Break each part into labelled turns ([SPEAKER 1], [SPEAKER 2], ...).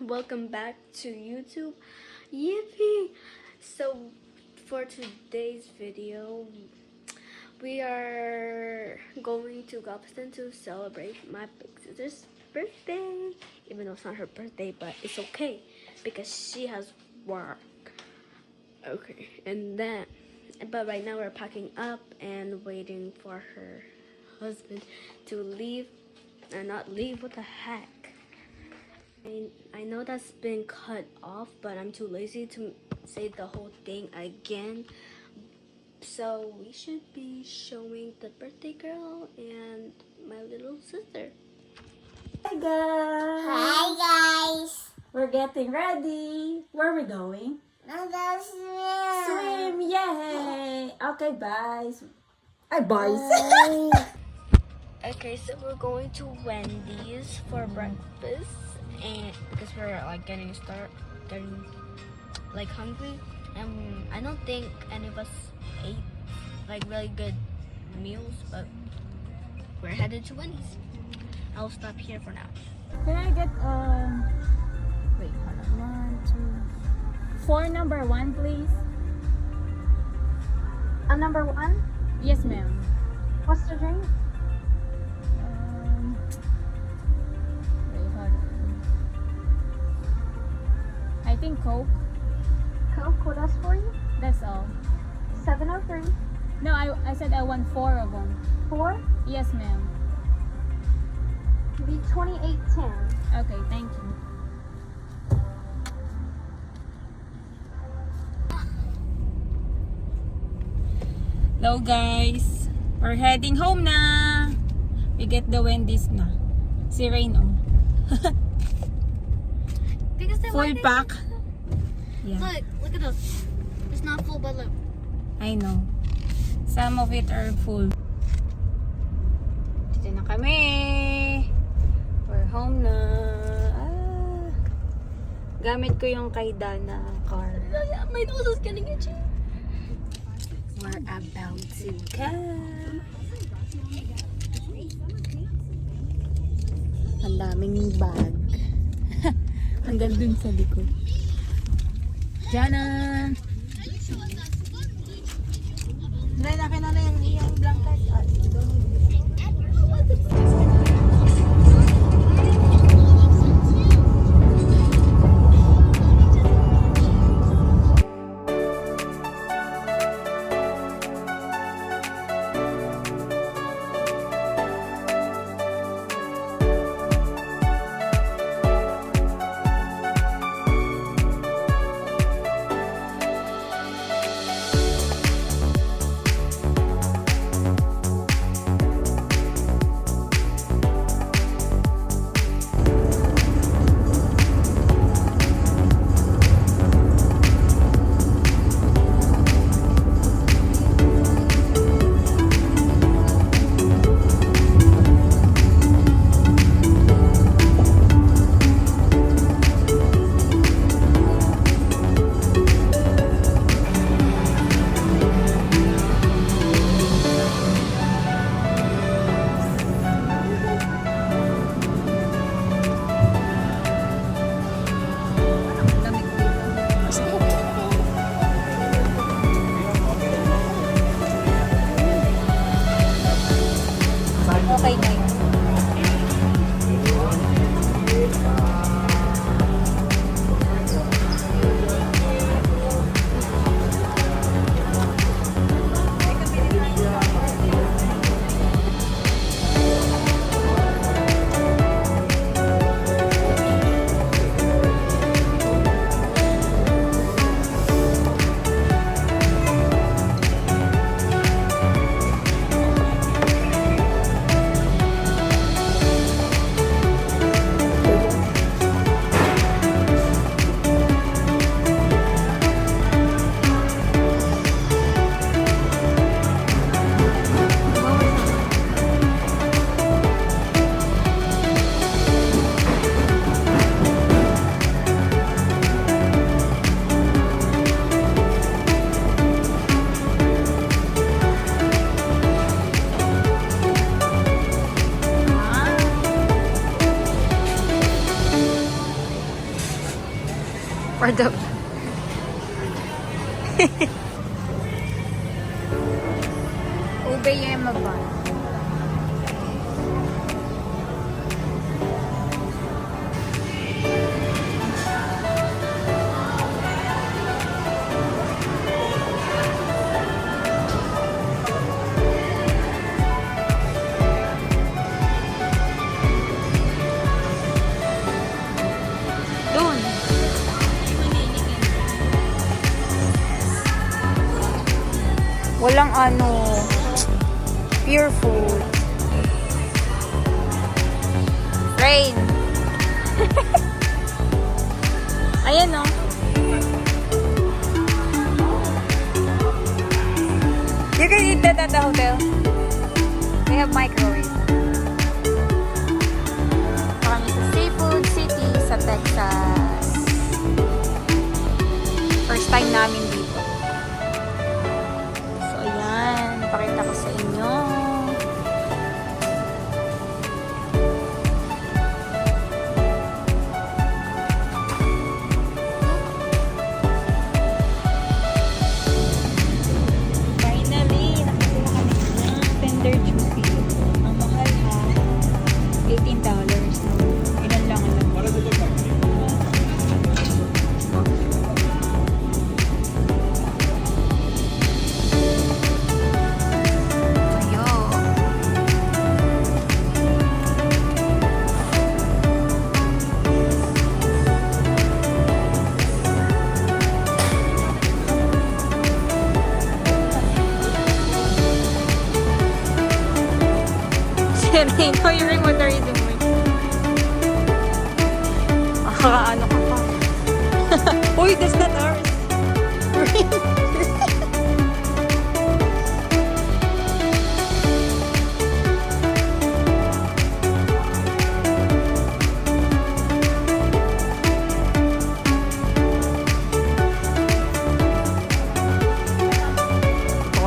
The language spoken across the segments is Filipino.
[SPEAKER 1] welcome back to YouTube. Yippee! So for today's video, we are going to Galveston to celebrate my big sister's birthday. Even though it's not her birthday, but it's okay because she has work. Okay, but right now we're packing up and waiting for her husband to leave. And not leave, what the heck? I know that's been cut off, but I'm too lazy to say the whole thing again. So we should be showing the birthday girl and my little sister.
[SPEAKER 2] Hi guys!
[SPEAKER 3] Hi guys!
[SPEAKER 2] We're getting ready. Where are we going? Swim! Yay! Okay, bye. Bye.
[SPEAKER 1] Okay, so we're going to Wendy's for breakfast, and because we're like getting like hungry, and I don't think any of us ate like really good meals, but we're headed to Wendy's. I'll stop here for now.
[SPEAKER 2] Can I get wait, hold on. 1, 2, 4 number 1, please.
[SPEAKER 3] A number 1?
[SPEAKER 2] Yes, ma'am.
[SPEAKER 3] What's the drink?
[SPEAKER 2] Wait, hold on. I think Coke.
[SPEAKER 3] Coke, what else for you?
[SPEAKER 2] That's all.
[SPEAKER 3] 703.
[SPEAKER 2] No, I said I want 4 of them.
[SPEAKER 3] 4?
[SPEAKER 2] Yes, ma'am.
[SPEAKER 3] Be 2810.
[SPEAKER 2] Okay, thank you. Hello guys, we're heading home na. We get the Wendy's na. Si Rain oh.
[SPEAKER 1] Because
[SPEAKER 2] Full pack. Yeah,
[SPEAKER 1] Look at this. It's not full, but look.
[SPEAKER 2] I know. Some of it are full. Dito na kami. We're home na. Gamit ko yung kay Dana car.
[SPEAKER 1] My nose is getting itchy.
[SPEAKER 2] We're about to go. Ang daming bag. Hanggang dun sa likod. Jana! Dry na kinala yung iyong blanket. For the... Ube yema ba? Doon. Walang ano, pure food. Rain. Ayan o. You can eat that at the hotel. They have microwave. Kami sa Seafood City sa Texas. First time namin dito. So, ayan. Pakita ko sa inyo. Finally, nakakuha kami ng tender juicy. Ang mahal ha. $18. Ilan lang alam. Ayo. Sherry, how you ring? What are you doing? Ano ka pa? Uy, that's not ours.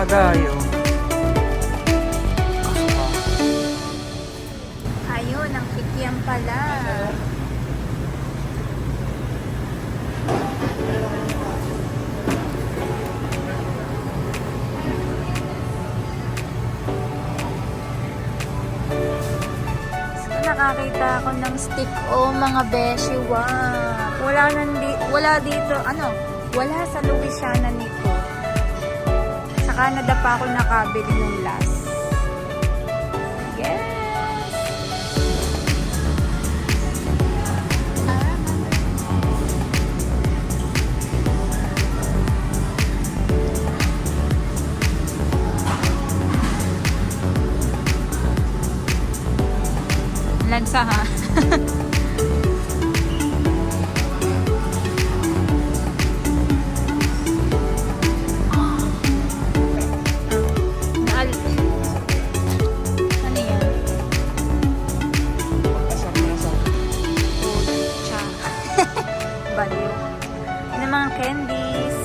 [SPEAKER 4] Padayo.
[SPEAKER 2] Ayun, ang kikiam pala. So, nakakita ako ng stick o mga beshi. Wow. Wala dito. Ano? Wala sa Louisiana nito. Sa Canada pa ako nakabili nung last. Yes. Lansa ha. Ano yan? Pucha. Baliw. Yan ang mga candies.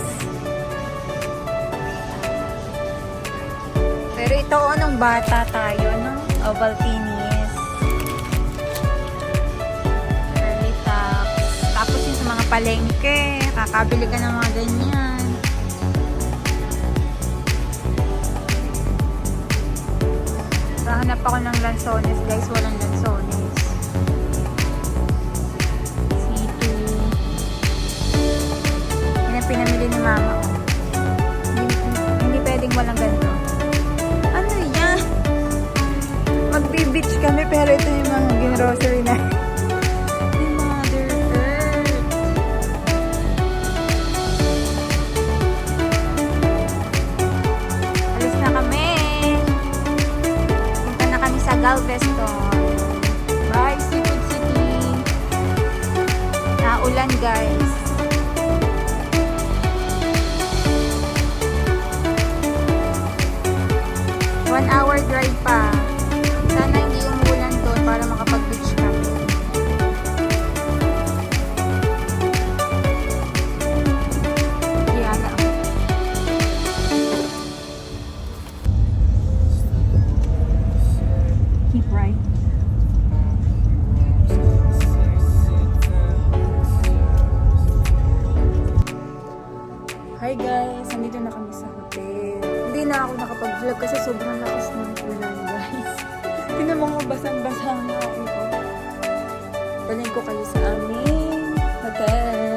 [SPEAKER 2] Pero ito, nung bata tayo, no? Ovaltines. Early tops. Tapos yung sa mga palengke, kakabili ka ng mga ganyan. Hanap ako ng lansones, guys. Walang lansones. C2. Yan ang pinamili ni mama ko. Hindi pwedeng walang ganito. Ano yan? Magbe-beach kami pero ito yung mga grocery na. Mother Earth. Alis na kami. Punta na kami sa Galveston. Bye, Seafood City. Naulan, guys. One hour drive pa. Sana hindi umulan doon para makapag-beach kami. Yala. Keep right. guys, nandito na kami sa hotel. Hindi na ako nakapag-vlog kasi sobrang lakas ng ulan guys. Tingnan mo nga basang-basa nga ako. Dalhin ko kayo sa aming hotel.